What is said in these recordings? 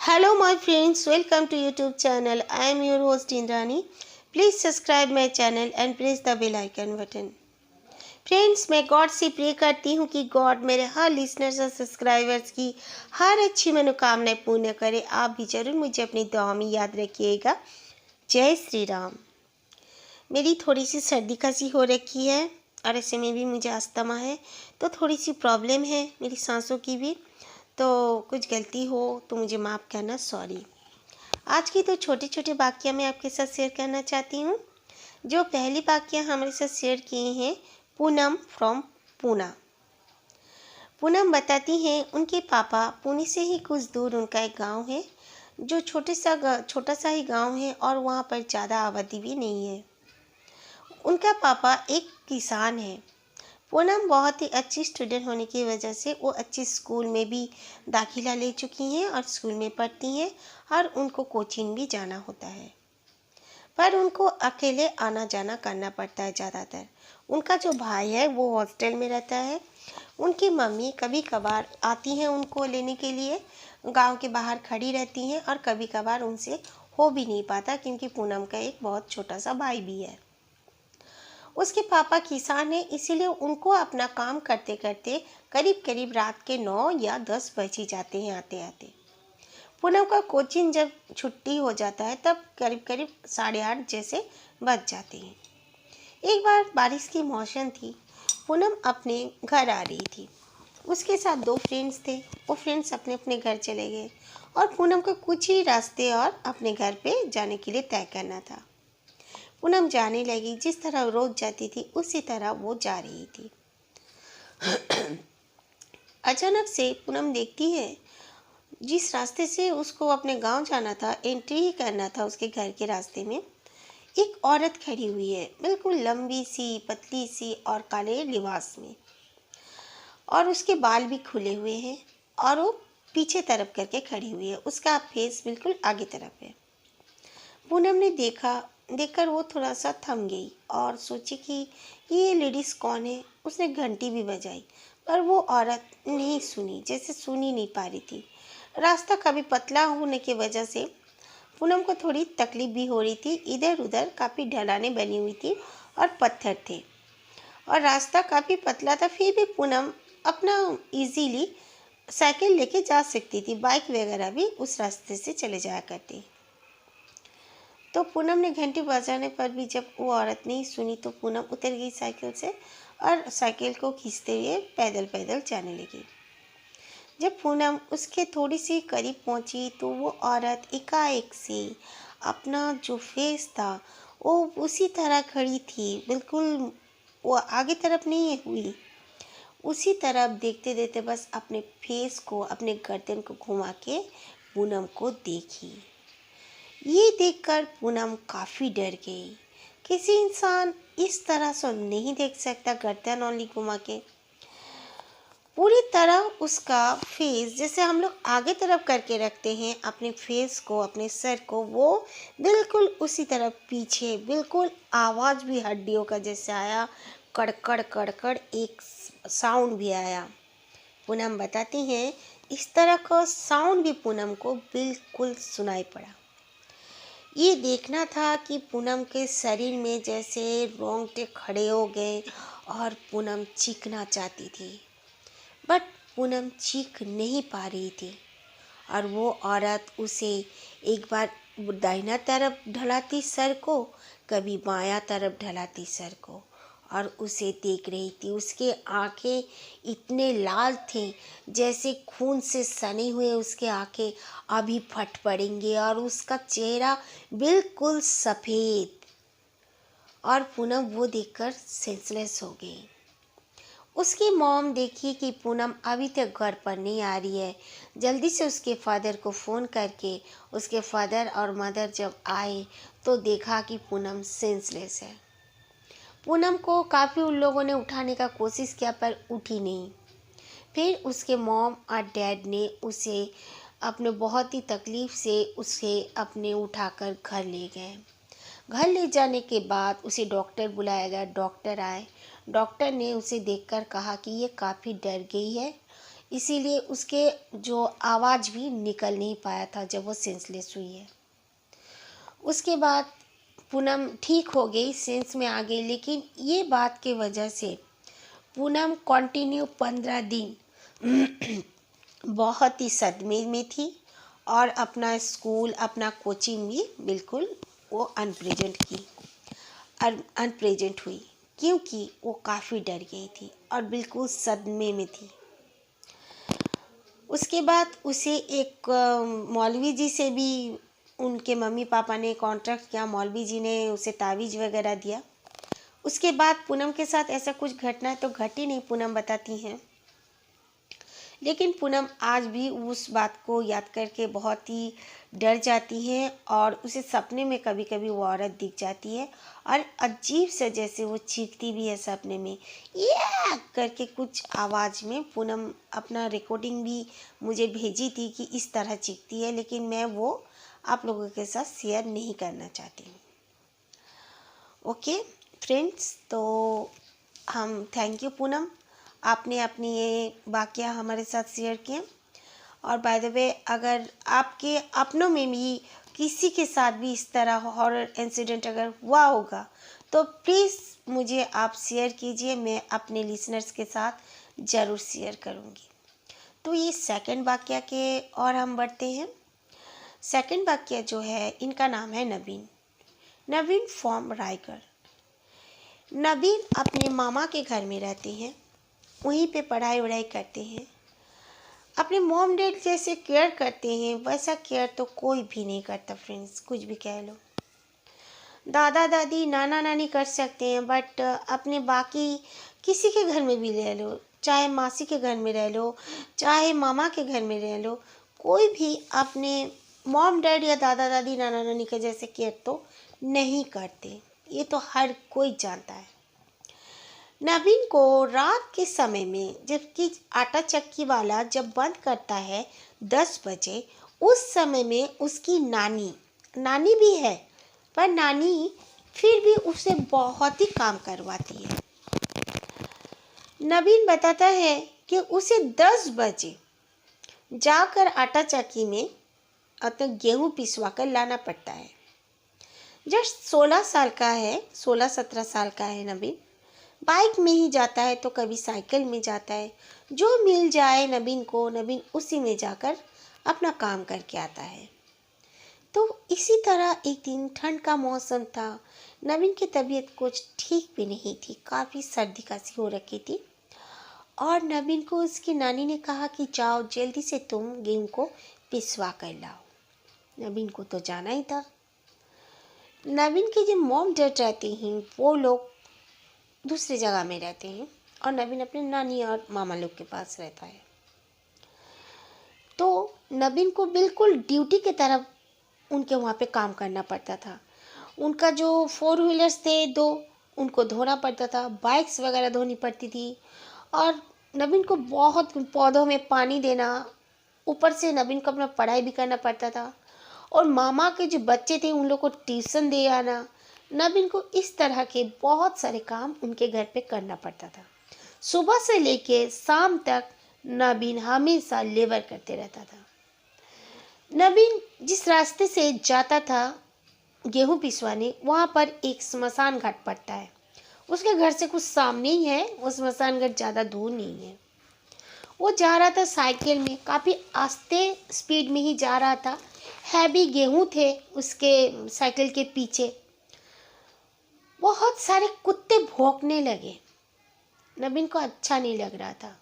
Hello my friends, welcome to YouTube channel. I am your host Indrani. Please subscribe my channel and press the bell icon button. Friends, मैं God से pray करती हूँ कि God मेरे हर listeners और subscribers की हर अच्छी मनोकामनाएं पूर्ण करे। आप भी जरूर मुझे अपनी दुआ में याद रखिएगा। जय श्री राम। मेरी थोड़ी सी सर्दी खांसी हो रखी है और ऐसे में भी मुझे अस्थमा है, तो थोड़ी सी प्रॉब्लम है मेरी सांसों की भी। तो कुछ गलती हो तो मुझे माफ़ करना, सॉरी। आज की तो छोटे छोटे वाक्य मैं आपके साथ शेयर करना चाहती हूँ। जो पहली वाक्य हमारे साथ शेयर किए हैं पूनम फ्रॉम पूना। पूनम बताती हैं उनके पापा पुणे से ही कुछ दूर उनका एक गांव है, जो छोटा सा ही गांव है और वहाँ पर ज़्यादा आबादी भी नहीं है। उनका पापा एक किसान है। पूनम बहुत ही अच्छी स्टूडेंट होने की वजह से वो अच्छी स्कूल में भी दाखिला ले चुकी हैं और स्कूल में पढ़ती हैं और उनको कोचिंग भी जाना होता है, पर उनको अकेले आना जाना करना पड़ता है ज़्यादातर। उनका जो भाई है वो हॉस्टल में रहता है। उनकी मम्मी कभी कभार आती हैं उनको लेने के लिए, गांव के बाहर खड़ी रहती हैं और कभी कभार उनसे हो भी नहीं पाता क्योंकि पूनम का एक बहुत छोटा सा भाई भी है। उसके पापा किसान हैं, इसीलिए उनको अपना काम करते करते करीब करीब रात के 9 या 10 बज ही जाते हैं आते आते। पूनम का कोचिंग जब छुट्टी हो जाता है तब करीब करीब 8:30 जैसे बज जाते हैं। एक बार बारिश की मौसम थी। पूनम अपने घर आ रही थी। उसके साथ 2 फ्रेंड्स थे। वो फ्रेंड्स अपने अपने घर चले गए और पूनम को कुछ ही रास्ते और अपने घर पे जाने के लिए तय करना था। पूनम जाने लगी। जिस तरह रोज जाती थी उसी तरह वो जा रही थी। अचानक से पूनम देखती है जिस रास्ते से उसको अपने गांव जाना था, एंट्री ही करना था उसके घर के रास्ते में, एक औरत खड़ी हुई है, बिल्कुल लंबी सी पतली सी और काले लिबास में, और उसके बाल भी खुले हुए हैं और वो पीछे तरफ करके खड़ी हुई है। उसका फेस बिल्कुल आगे तरफ है। पूनम ने देखकर वो थोड़ा सा थम गई और सोची कि ये लेडीज़ कौन है। उसने घंटी भी बजाई पर वो औरत नहीं सुनी, जैसे सुन ही नहीं पा रही थी। रास्ता काफ़ी पतला होने की वजह से पूनम को थोड़ी तकलीफ भी हो रही थी। इधर उधर काफ़ी ढलानें बनी हुई थी और पत्थर थे और रास्ता काफ़ी पतला था, फिर भी पूनम अपना इजीली साइकिल लेके जा सकती थी। बाइक वगैरह भी उस रास्ते से चले जाया करती। तो पूनम ने घंटी बजाने पर भी जब वो औरत नहीं सुनी तो पूनम उतर गई साइकिल से और साइकिल को खींचते हुए पैदल पैदल जाने लगी। जब पूनम उसके थोड़ी सी करीब पहुंची तो वो औरत एकाएक से अपना जो फेस था वो उसी तरह खड़ी थी, बिल्कुल वो आगे तरफ नहीं हुई, उसी तरफ देखते देखते बस अपने फेस को, अपने गर्दन को घुमा के पूनम को देखी। ये देखकर पूनम काफ़ी डर गई। किसी इंसान इस तरह से नहीं देख सकता गर्दन ओनली घुमा के। पूरी तरह उसका फेस, जैसे हम लोग आगे तरफ करके रखते हैं अपने फेस को, अपने सर को, वो बिल्कुल उसी तरफ पीछे, बिल्कुल आवाज़ भी हड्डियों का जैसे आया, कड़कड़ कड़कड़ एक साउंड भी आया। पूनम बताती हैं इस तरह का साउंड भी पूनम को बिल्कुल सुनाई पड़ा। ये देखना था कि पूनम के शरीर में जैसे रोंगटे खड़े हो गए और पूनम चीखना चाहती थी, बट पूनम चीख नहीं पा रही थी। और वो औरत उसे एक बार दाहिना तरफ ढलाती सर को, कभी बायां तरफ ढलाती सर को, और उसे देख रही थी। उसके आंखें इतने लाल थे जैसे खून से सने हुए उसके आंखें अभी फट पड़ेंगे, और उसका चेहरा बिल्कुल सफ़ेद। और पूनम वो देखकर सेंसलेस हो गई। उसकी मॉम देखी कि पूनम अभी तक घर पर नहीं आ रही है। जल्दी से उसके फादर को फ़ोन करके उसके फादर और मदर जब आए तो देखा कि पूनम सेंसलेस है। पूनम को काफ़ी उन लोगों ने उठाने का कोशिश किया पर उठी नहीं। फिर उसके मॉम और डैड ने उसे अपने बहुत ही तकलीफ़ से उसे अपने उठाकर घर ले गए। घर ले जाने के बाद उसे डॉक्टर बुलाया गया। डॉक्टर आए। डॉक्टर ने उसे देखकर कहा कि ये काफ़ी डर गई है, इसीलिए उसके जो आवाज़ भी निकल नहीं पाया था जब वो सेंसलेस हुई है। उसके बाद पूनम ठीक हो गई, सेंस में आ गई, लेकिन ये बात की वजह से पूनम कंटिन्यू 15 दिन बहुत ही सदमे में थी और अपना स्कूल, अपना कोचिंग भी बिल्कुल वो अनप्रेजेंट हुई, क्योंकि वो काफ़ी डर गई थी और बिल्कुल सदमे में थी। उसके बाद उसे एक मौलवी जी से भी उनके मम्मी पापा ने कॉन्ट्रैक्ट किया, मौलवी जी ने उसे तावीज़ वगैरह दिया। उसके बाद पूनम के साथ ऐसा कुछ घटना तो घटी नहीं, पूनम बताती हैं, लेकिन पूनम आज भी उस बात को याद करके बहुत ही डर जाती हैं और उसे सपने में कभी कभी वो औरत दिख जाती है और अजीब से जैसे वो चीखती भी है सपने में, ये करके कुछ आवाज़ में। पूनम अपना रिकॉर्डिंग भी मुझे भेजी थी कि इस तरह चीखती है, लेकिन मैं वो आप लोगों के साथ शेयर नहीं करना चाहती हूँ। ओके फ्रेंड्स, तो हम थैंक यू पूनम, आपने अपनी ये वाकया हमारे साथ शेयर किए। और बाय द वे, अगर आपके अपनों में भी किसी के साथ भी इस तरह हॉरर इंसिडेंट अगर हुआ होगा तो प्लीज़ मुझे आप शेयर कीजिए, मैं अपने लिसनर्स के साथ ज़रूर शेयर करूँगी। तो ये सेकंड वाकया के और हम बढ़ते हैं। सेकंड वाकया जो है, इनका नाम है नवीन। नवीन फ्रॉम रायगढ़। नवीन अपने मामा के घर में रहते हैं, वहीं पे पढ़ाई वढ़ाई करते हैं। अपने मॉम डैड जैसे केयर करते हैं वैसा केयर तो कोई भी नहीं करता फ्रेंड्स, कुछ भी कह लो। दादा दादी नाना नानी कर सकते हैं, बट अपने बाकी किसी के घर में भी रह लो, चाहे मासी के घर में रह लो, चाहे मामा के घर में रह लो, कोई भी अपने मॉम डैड या दादा दादी नाना नानी के जैसे केयर तो नहीं करते, ये तो हर कोई जानता है। नवीन को रात के समय में, जबकि आटा चक्की वाला जब बंद करता है 10 बजे, उस समय में उसकी नानी नानी भी है, पर नानी फिर भी उसे बहुत ही काम करवाती है। नवीन बताता है कि उसे 10 बजे जाकर आटा चक्की में अपना गेहूं पिसवा कर लाना पड़ता है। जस्ट 16 साल का है, 16-17 साल का है नवीन। बाइक में ही जाता है तो कभी साइकिल में जाता है, जो मिल जाए नवीन को, नवीन उसी में जाकर अपना काम करके आता है। तो इसी तरह एक दिन ठंड का मौसम था, नवीन की तबीयत कुछ ठीक भी नहीं थी, काफ़ी सर्दी खांसी हो रखी थी और नवीन को उसकी नानी ने कहा कि जाओ जल्दी से तुम गेहूं को पिसवा कर लाओ। नवीन को तो जाना ही था। नवीन के जो मॉम डैड रहते हैं वो लोग दूसरी जगह में रहते हैं और नवीन अपने नानी और मामा लोग के पास रहता है। तो नवीन को बिल्कुल ड्यूटी की तरफ उनके वहाँ पे काम करना पड़ता था। उनका जो 4 व्हीलर्स थे 2, उनको धोना पड़ता था, बाइक्स वगैरह धोनी पड़ती थी और नवीन को बहुत पौधों में पानी देना, ऊपर से नवीन को अपना पढ़ाई भी करना पड़ता था और मामा के जो बच्चे थे उन लोग को ट्यूशन दे आना। नवीन को इस तरह के बहुत सारे काम उनके घर पे करना पड़ता था। सुबह से लेके शाम तक नवीन हमेशा लेबर करते रहता था। नवीन जिस रास्ते से जाता था गेहूं पिसवाने, वहाँ पर एक स्मशान घाट पड़ता है। उसके घर से कुछ सामने ही है, वो स्मशान घाट ज़्यादा दूर नहीं है। वो जा रहा था साइकिल में, काफ़ी आस्ते स्पीड में ही जा रहा था। हैवी गेहूं थे उसके साइकिल के पीछे। बहुत सारे कुत्ते भौंकने लगे। नवीन को अच्छा नहीं लग रहा था।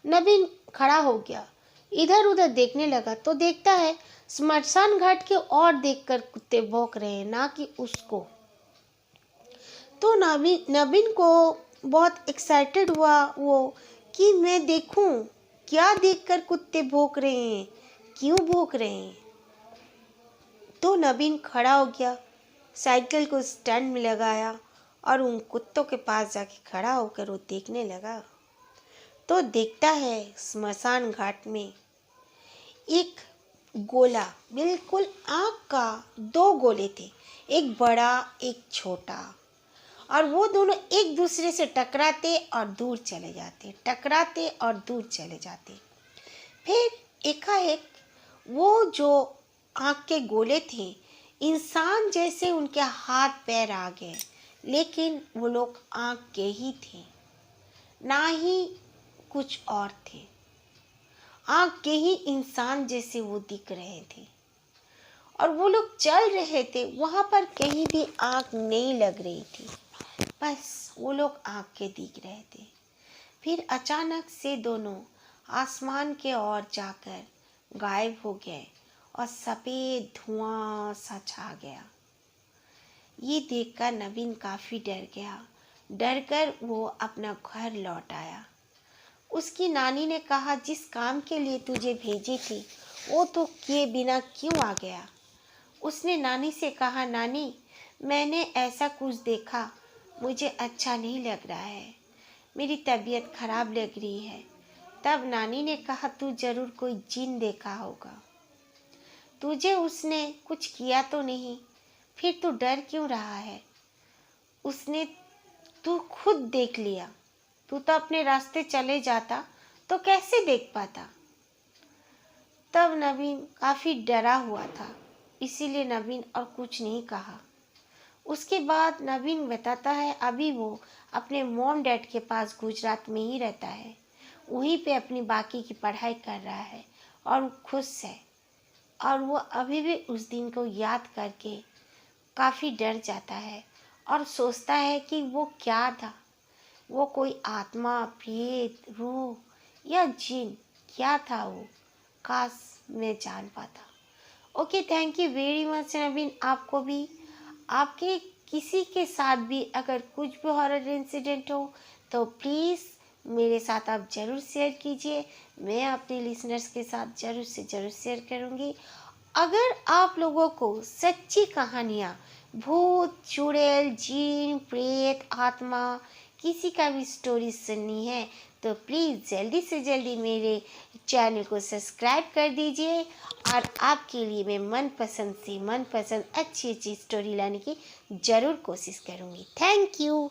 नवीन खड़ा हो गया, इधर उधर देखने लगा तो देखता है स्मशान घाट के और देखकर कुत्ते भौंक रहे हैं, ना कि उसको। तो नवीन को बहुत एक्साइटेड हुआ वो कि मैं देखूं क्या देखकर कुत्ते भौंक रहे हैं, क्यों भौंक रहे हैं। तो नवीन खड़ा हो गया, साइकिल को स्टैंड में लगाया और उन कुत्तों के पास जाके खड़ा होकर वो देखने लगा। तो देखता है स्मशान घाट में एक गोला, बिल्कुल आँख का 2 गोले थे, एक बड़ा एक छोटा, और वो दोनों एक दूसरे से टकराते और दूर चले जाते, टकराते और दूर चले जाते। फिर एकाएक वो जो आँख के गोले थे, इंसान जैसे उनके हाथ पैर आ गए, लेकिन वो लोग आँख के ही थे, ना ही कुछ और थे। आँख के ही इंसान जैसे वो दिख रहे थे और वो लोग चल रहे थे। वहाँ पर कहीं भी आँख नहीं लग रही थी, बस वो लोग आँख के दिख रहे थे। फिर अचानक से दोनों आसमान के ओर जाकर गायब हो गए और सफ़ेद धुआं सा छा गया। ये देखकर नवीन काफ़ी डर गया। डर कर वो अपना घर लौट आया। उसकी नानी ने कहा, जिस काम के लिए तुझे भेजी थी वो तो किए बिना क्यों आ गया? उसने नानी से कहा, नानी, मैंने ऐसा कुछ देखा, मुझे अच्छा नहीं लग रहा है, मेरी तबीयत खराब लग रही है। तब नानी ने कहा, तू जरूर कोई जिन देखा होगा, तुझे उसने कुछ किया तो नहीं, फिर तू डर क्यों रहा है? उसने तू खुद देख लिया, तू तो अपने रास्ते चले जाता तो कैसे देख पाता? तब नवीन काफ़ी डरा हुआ था, इसीलिए नवीन और कुछ नहीं कहा। उसके बाद नवीन बताता है, अभी वो अपने मॉम डैड के पास गुजरात में ही रहता है, वहीं पे अपनी बाकी की पढ़ाई कर रहा है और खुश है। और वो अभी भी उस दिन को याद करके काफ़ी डर जाता है और सोचता है कि वो क्या था, वो कोई आत्मा, प्रेत, रूह या जिन, क्या था वो? काश मैं जान पाता। Okay, thank you very much Naveen. आपको भी, आपके किसी के साथ भी अगर कुछ भी हॉरर इंसिडेंट हो तो प्लीज़ मेरे साथ आप ज़रूर शेयर कीजिए। मैं अपने लिसनर्स के साथ ज़रूर से ज़रूर शेयर करूँगी। अगर आप लोगों को सच्ची कहानियाँ, भूत, चुड़ैल, जिन, प्रेत, आत्मा, किसी का भी स्टोरी सुननी है तो प्लीज़ जल्दी से जल्दी मेरे चैनल को सब्सक्राइब कर दीजिए और आपके लिए मैं मनपसंद से मनपसंद अच्छी अच्छी स्टोरी लाने की ज़रूर कोशिश करूँगी। Thank you.